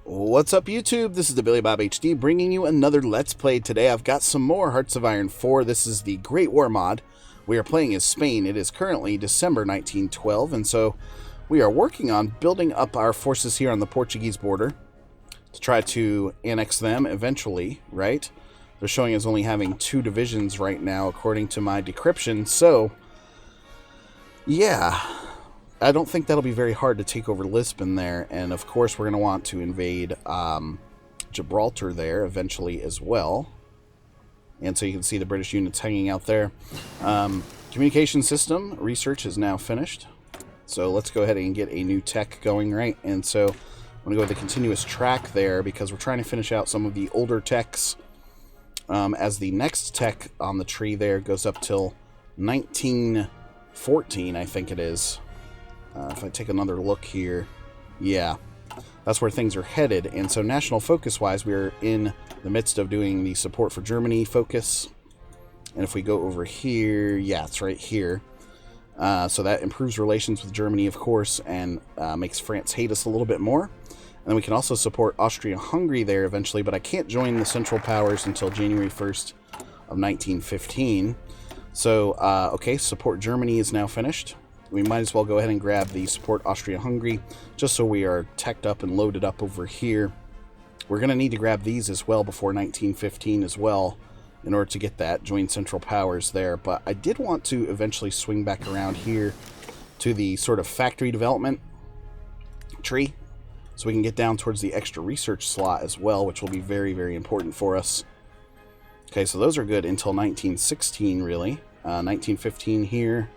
What's up, YouTube? This is the Billy Bob HD bringing you another Let's Play. Today I've got some more Hearts of Iron 4. This is the Great War mod. We are playing as Spain. It is currently December 1912, and so we are working on building up our forces here on the Portuguese border to try to annex them eventually, right? They're showing us only having 2 divisions right now, according to my decryption, so yeah. I don't think that'll be very hard to take over Lisbon there, and of course we're going to want to invade Gibraltar there eventually as well. And so you can see the British units hanging out there. Communication system research is now finished. So let's go ahead and get a new tech going, right? And so I'm going to go with the continuous track there because we're trying to finish out some of the older techs as the next tech on the tree there goes up till 1914, I think it is. If I take another look here, yeah, that's where things are headed. And so national focus-wise, we're in the midst of doing the support for Germany focus. And if we go over here, yeah, it's right here. So that improves relations with Germany, of course, and makes France hate us a little bit more. And then we can also support Austria-Hungary there eventually, but I can't join the Central Powers until January 1st of 1915. So, okay, support Germany is now finished. We might as well go ahead and grab the support Austria-Hungary, just so we are teched up and loaded up over here. We're going to need to grab these as well before 1915 as well, in order to get that, join Central Powers there. But I did want to eventually swing back around here to the sort of factory development tree, so we can get down towards the extra research slot as well, which will be very, very important for us. Okay, so those are good until 1916, really. 1915 here.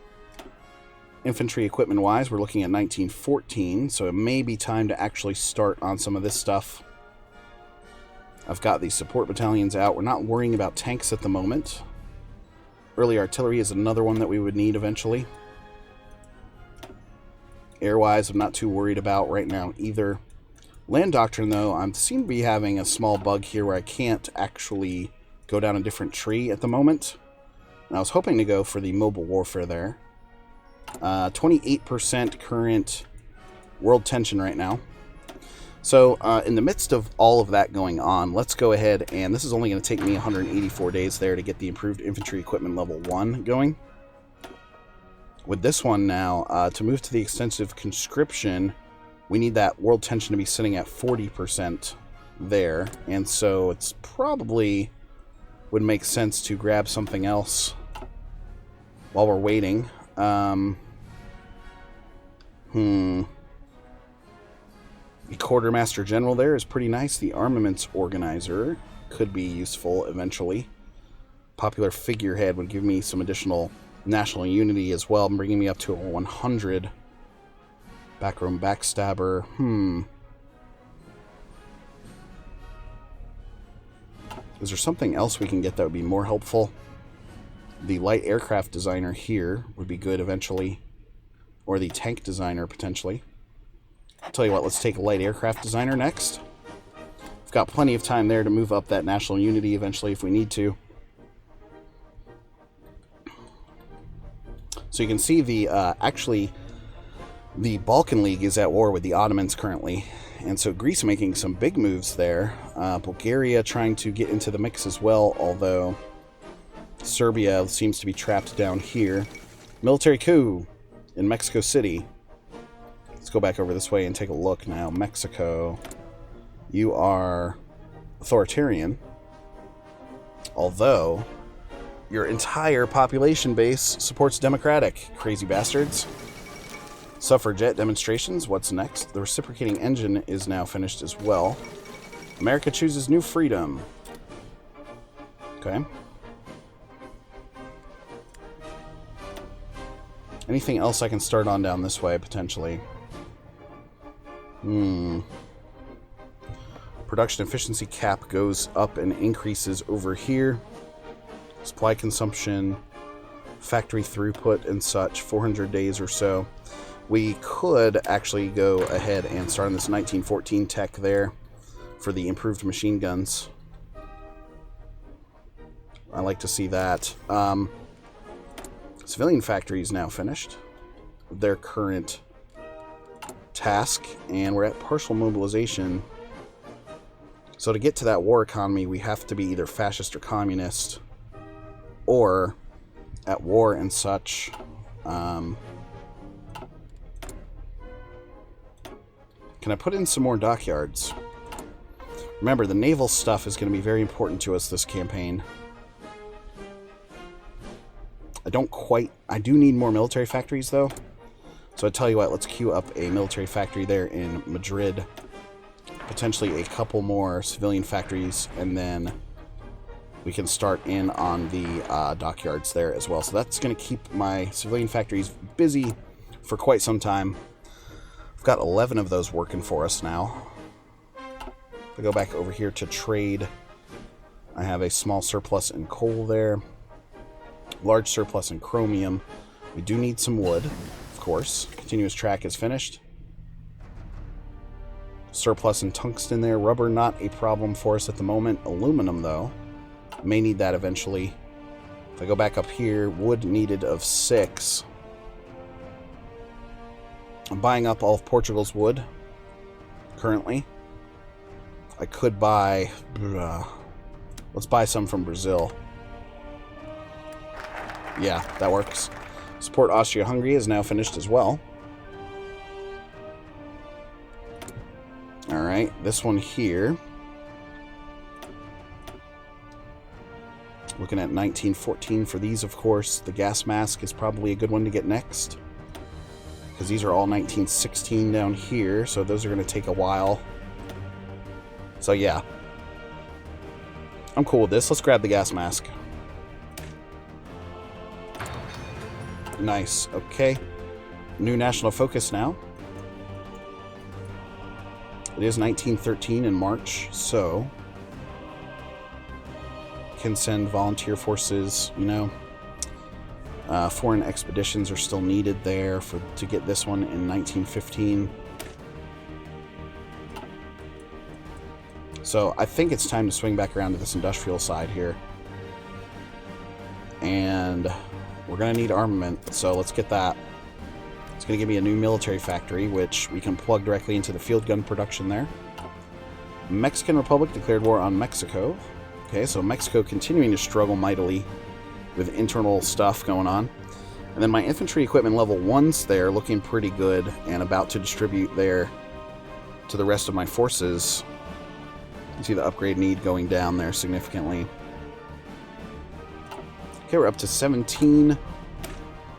Infantry equipment-wise, we're looking at 1914, so it may be time to actually start on some of this stuff. I've got the support battalions out. We're not worrying about tanks at the moment. Early artillery is another one that we would need eventually. Air-wise, I'm not too worried about right now either. Land doctrine, though, I seem to be having a small bug here where I can't actually go down a different tree at the moment. And I was hoping to go for the mobile warfare there. 28% current world tension right now. So in the midst of all of that going on, let's go ahead, and this is only going to take me 184 days there to get the improved infantry equipment level 1 going. With this one now, to move to the extensive conscription, we need that world tension to be sitting at 40% there, and so it's probably would make sense to grab something else while we're waiting. The Quartermaster General there is pretty nice. The Armaments Organizer could be useful eventually. Popular Figurehead would give me some additional national unity as well, bringing me up to a 100. Backroom Backstabber. Is there something else we can get that would be more helpful? The light aircraft designer here would be good eventually. Or the tank designer, potentially. I'll tell you what, let's take light aircraft designer next. We've got plenty of time there to move up that national unity eventually if we need to. So you can see the, actually, the Balkan League is at war with the Ottomans currently. And so Greece making some big moves there. Bulgaria trying to get into the mix as well, although Serbia seems to be trapped down here. Military coup in Mexico City. Let's go back over this way and take a look now. Mexico, you are authoritarian, although your entire population base supports democratic. Crazy bastards. Suffragette demonstrations, what's next? The reciprocating engine is now finished as well. America chooses new freedom. Okay. Anything else I can start on down this way, potentially? Production efficiency cap goes up and increases over here. Supply consumption, factory throughput and such, 400 days or so. We could actually go ahead and start on this 1914 tech there for the improved machine guns. I like to see that. Civilian factory is now finished with their current task, and we're at partial mobilization So to get to that war economy, we have to be either fascist or communist, or at war and such. Can I put in some more dockyards? Remember, the naval stuff is going to be very important to us this campaign. I do need more military factories, though. So I tell you what, let's queue up a military factory there in Madrid. Potentially a couple more civilian factories, and then we can start in on the dockyards there as well. So that's going to keep my civilian factories busy for quite some time. I've got 11 of those working for us now. If I go back over here to trade, I have a small surplus in coal there. Large surplus in chromium. We do need some wood, of course. Continuous track is finished. Surplus in tungsten there. Rubber, not a problem for us at the moment. Aluminum, though. May need that eventually. If I go back up here, wood needed of 6. I'm buying up all of Portugal's wood currently. I could buy... let's buy some from Brazil. Yeah, that works. Support Austria-Hungary is now finished as well. Alright, this one here. Looking at 1914 for these, of course. The gas mask is probably a good one to get next, because these are all 1916 down here, so those are going to take a while. So yeah, I'm cool with this. Let's grab the gas mask. Nice. Okay. New national focus now. It is 1913 in March, so can send volunteer forces, you know. Foreign expeditions are still needed there to get this one in 1915. So I think it's time to swing back around to this industrial side here. And we're going to need armament, so let's get that. It's going to give me a new military factory, which we can plug directly into the field gun production there. Mexican Republic declared war on Mexico. Okay, so Mexico continuing to struggle mightily with internal stuff going on. And then my infantry equipment level 1's there, looking pretty good, and about to distribute there to the rest of my forces. You see the upgrade need going down there significantly. Okay, we're up to 17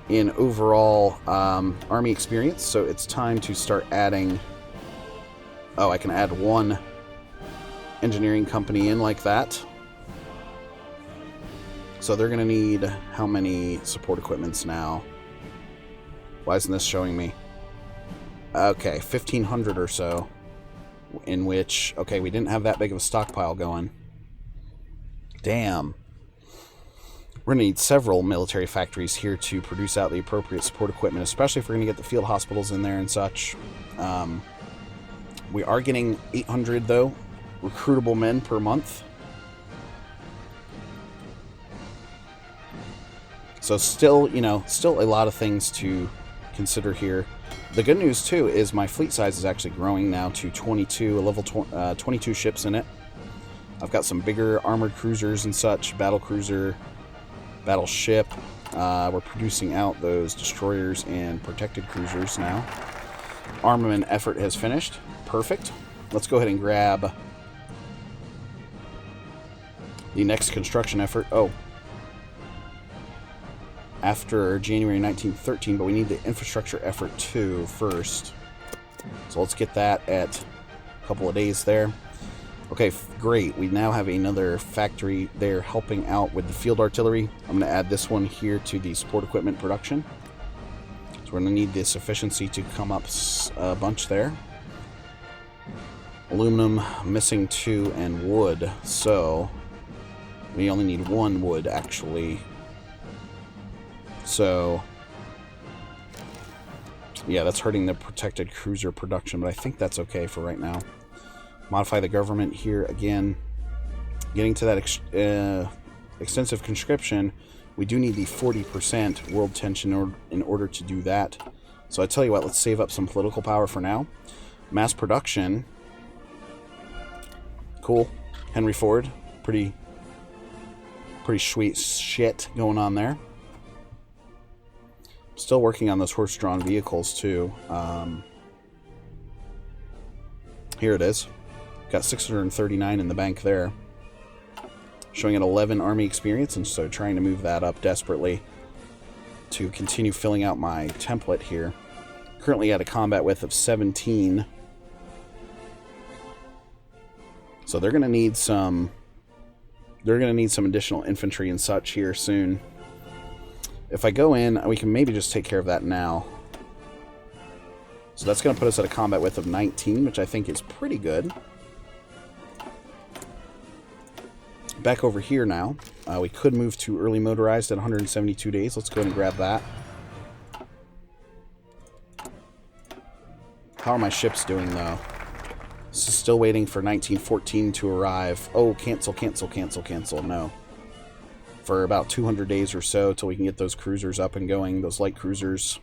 in overall army experience, so it's time to start adding... Oh, I can add one engineering company in like that. So they're going to need how many support equipments now? Why isn't this showing me? Okay, 1,500 or so. In which, okay, we didn't have that big of a stockpile going. Damn. We're going to need several military factories here to produce out the appropriate support equipment, especially if we're going to get the field hospitals in there and such. We are getting 800, though, recruitable men per month. So still, you know, still a lot of things to consider here. The good news, too, is my fleet size is actually growing now to 22, a level 22 ships in it. I've got some bigger armored cruisers and such, battle cruiser, battleship. We're producing out those destroyers and protected cruisers now. Armament effort has finished. Perfect. Let's go ahead and grab the next construction effort. Oh. After January 1913, but we need the infrastructure effort too first. So let's get that at a couple of days there. Okay, great. We now have another factory there helping out with the field artillery. I'm going to add this one here to the support equipment production. So we're going to need this efficiency to come up a bunch there. Aluminum, missing 2, and wood. So we only need 1 wood, actually. So, yeah, that's hurting the protected cruiser production, but I think that's okay for right now. Modify the government here again. Getting to that extensive conscription, we do need the 40% world tension in order to do that. So I tell you what, let's save up some political power for now. Mass production Cool. Henry Ford. Pretty sweet shit going on there. Still working on those horse-drawn vehicles, too. Here it is. Got 639 in the bank there. Showing an 11 Army experience, and so trying to move that up desperately to continue filling out my template here. Currently at a combat width of 17. So they're going to need some... They're going to need some additional infantry and such here soon. If I go in, we can maybe just take care of that now. So that's going to put us at a combat width of 19, which I think is pretty good. Back over here now. We could move to early motorized at 172 days. Let's go ahead and grab that. How are my ships doing, though? This is still waiting for 1914 to arrive. Oh, cancel, cancel, cancel, cancel. No. For about 200 days or so till we can get those cruisers up and going. Those light cruisers.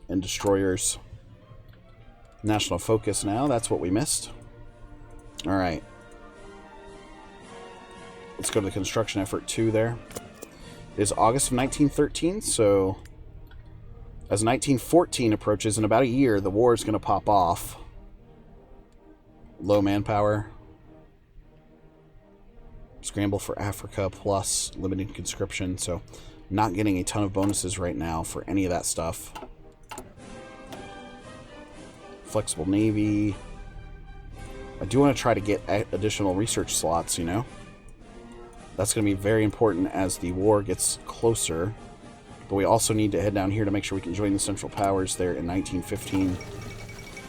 And destroyers. National focus now. That's what we missed. Alright. Let's go to the construction effort 2 there. It is August of 1913, so as 1914 approaches, in about a year, the war is going to pop off. Low manpower. Scramble for Africa plus limited conscription, so not getting a ton of bonuses right now for any of that stuff. Flexible Navy. I do want to try to get additional research slots, you know. That's going to be very important as the war gets closer. But we also need to head down here to make sure we can join the Central Powers there in 1915.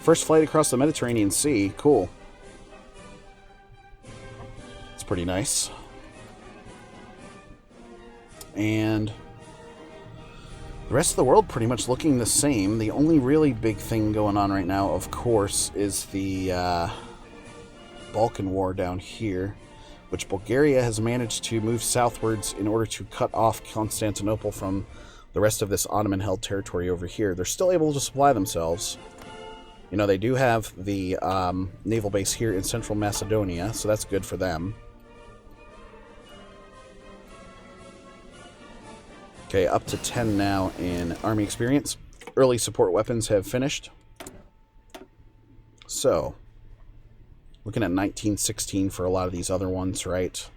First flight across the Mediterranean Sea. Cool. It's pretty nice. And the rest of the world pretty much looking the same. The only really big thing going on right now, of course, is the Balkan War down here, which Bulgaria has managed to move southwards in order to cut off Constantinople from the rest of this Ottoman-held territory over here. They're still able to supply themselves. You know, they do have the naval base here in central Macedonia, so that's good for them. Okay, up to 10 now in Army experience. Early support weapons have finished. So, looking at 1916 for a lot of these other ones, right?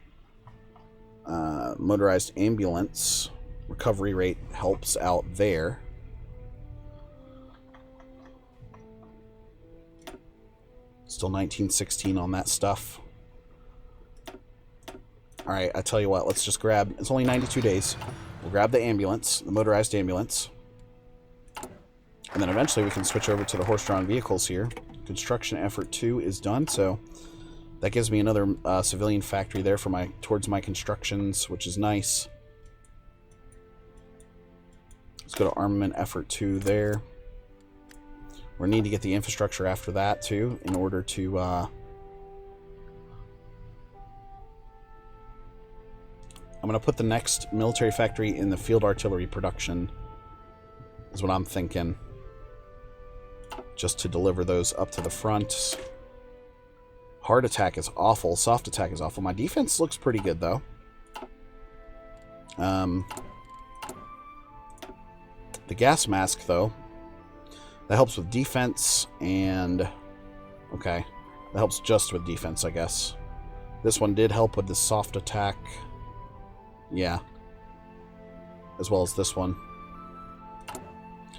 Motorized ambulance recovery rate helps out there. Still 1916 on that stuff. Alright, I tell you what, let's just grab... It's only 92 days. We'll grab the ambulance, the motorized ambulance. And then eventually we can switch over to the horse-drawn vehicles here. Construction effort 2 is done, so that gives me another civilian factory there for towards my constructions, which is nice. Let's go to armament effort 2 there. We need to get the infrastructure after that too, in order to I'm going to put the next military factory in the field artillery production, is what I'm thinking. Just to deliver those up to the front. Hard attack is awful. Soft attack is awful. My defense looks pretty good, though. The gas mask, though, that helps with defense and... Okay. That helps just with defense, I guess. This one did help with the soft attack. Yeah. As well as this one.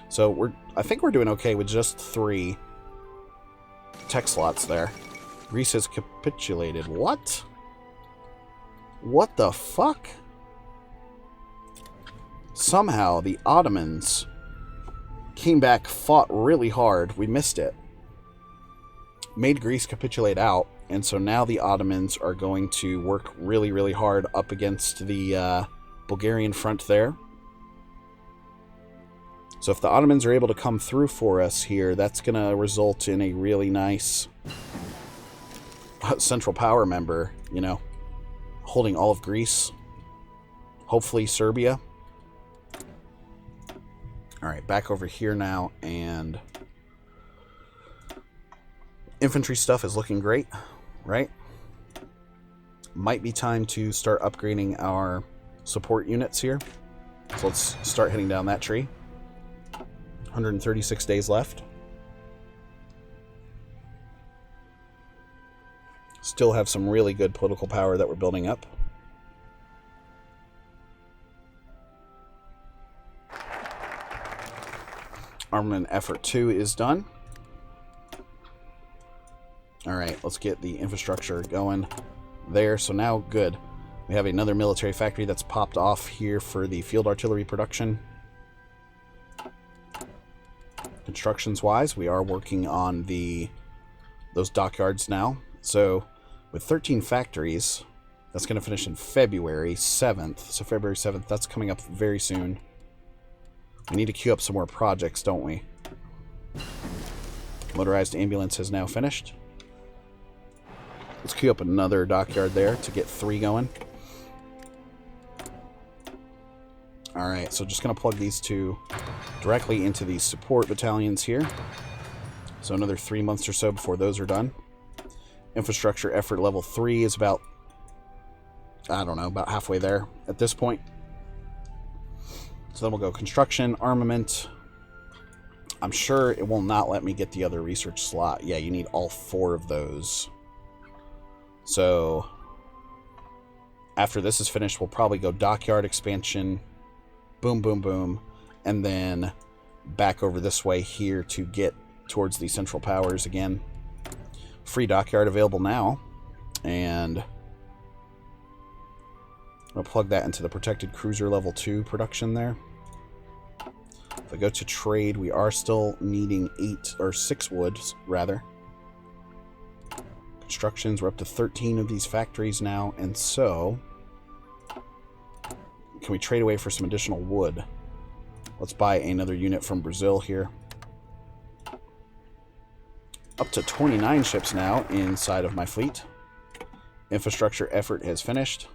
So I think we're doing okay with just 3 tech slots there. Greece has capitulated. What? What the fuck? Somehow the Ottomans came back, fought really hard. We missed it. Made Greece capitulate out. And so now the Ottomans are going to work really, really hard up against the Bulgarian front there. So if the Ottomans are able to come through for us here, that's going to result in a really nice Central Power member, you know, holding all of Greece. Hopefully Serbia. Alright, back over here now, and Infantry stuff is looking great, right? Might be time to start upgrading our support units here. So let's start heading down that tree. 136 days left. Still have some really good political power that we're building up. Armament effort 2 is done. Alright, let's get the infrastructure going there. So now, good. We have another military factory that's popped off here for the field artillery production. Constructions-wise, we are working on those dockyards now. So with 13 factories, that's going to finish in February 7th. So February 7th, that's coming up very soon. We need to queue up some more projects, don't we? Motorized ambulance has now finished. Let's queue up another dockyard there to get 3 going. Alright, so just going to plug these 2 directly into the support battalions here. So another 3 months or so before those are done. Infrastructure effort level 3 is about, I don't know, about halfway there at this point. So then we'll go construction, armament. I'm sure it will not let me get the other research slot. Yeah, you need all 4 of those. So after this is finished, we'll probably go dockyard expansion, boom, boom, boom, and then back over this way here to get towards the central powers again. Free dockyard available now, and I'll plug that into the protected cruiser level 2 production there. If I go to trade, we are still needing 6 wood, rather. Constructions, we're up to 13 of these factories now, and so can we trade away for some additional wood? Let's buy another unit from Brazil here. Up to 29 ships now inside of my fleet. Infrastructure effort has finished.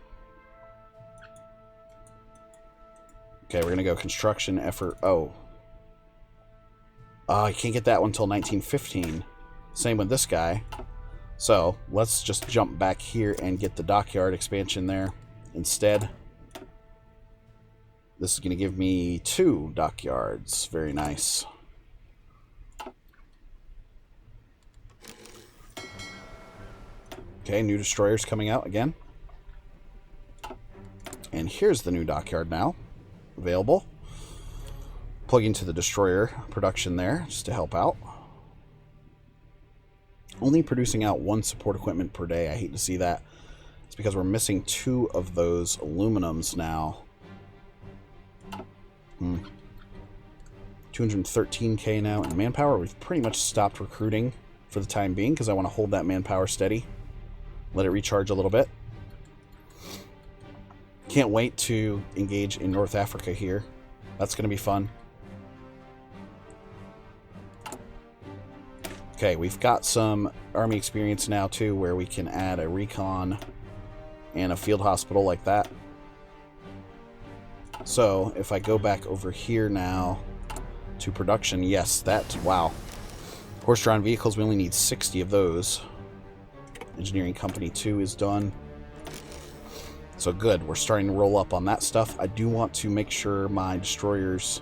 Okay, we're going to go construction effort. Oh, I can't get that one until 1915. Same with this guy. So let's just jump back here and get the dockyard expansion there instead. This is going to give me 2 dockyards. Very nice. Okay, new destroyers coming out again. And here's the new dockyard now. Available. Plug into the destroyer production there just to help out. Only producing out 1 support equipment per day. I hate to see that. It's because we're missing 2 of those aluminums now. 213k now in manpower. We've pretty much stopped recruiting for the time being because I want to hold that manpower steady. Let it recharge a little bit. Can't wait to engage in North Africa here. That's going to be fun. Okay, we've got some army experience now too, where we can add a recon and a field hospital like that. So if I go back over here now to production, yes, wow. Horse-drawn vehicles, we only need 60 of those. Engineering Company 2 is done. So good, we're starting to roll up on that stuff. I do want to make sure my destroyers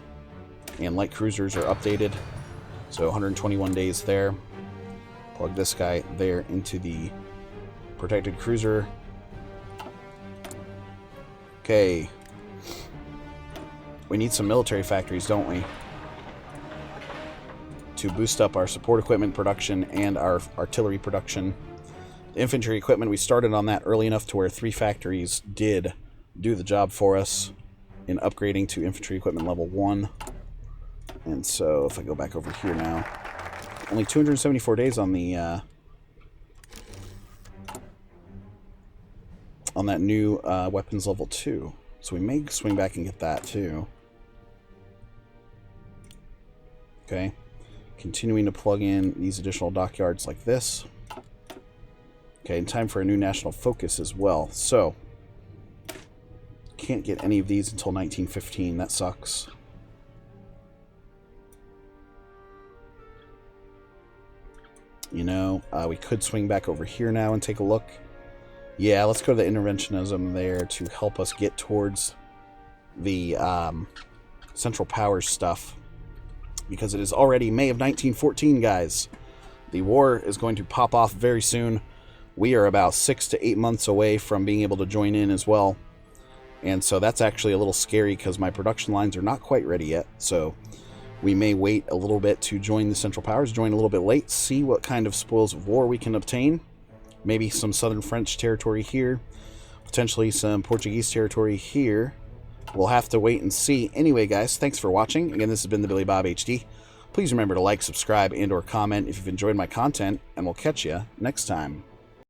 and light cruisers are updated. So 121 days there. Plug this guy there into the protected cruiser. Okay. We need some military factories, don't we? To boost up our support equipment production and our artillery production. The infantry equipment, we started on that early enough to where 3 factories did do the job for us in upgrading to infantry equipment level 1. And so if I go back over here now, only 274 days on the on that new weapons level 2. So we may swing back and get that too. Okay. Continuing to plug in these additional dockyards like this. Okay, and time for a new national focus as well. So, can't get any of these until 1915. That sucks. You know, we could swing back over here now and take a look. Yeah, let's go to the interventionism there to help us get towards the Central Powers stuff. Because it is already May of 1914, guys. The war is going to pop off very soon. We are about 6 to 8 months away from being able to join in as well. And so that's actually a little scary because my production lines are not quite ready yet. So we may wait a little bit to join the Central Powers, join a little bit late, see what kind of spoils of war we can obtain. Maybe some Southern French territory here, potentially some Portuguese territory here. We'll have to wait and see. Anyway, guys, thanks for watching. Again, this has been the Billy Bob HD. Please remember to like, subscribe, and or comment if you've enjoyed my content, and we'll catch you next time.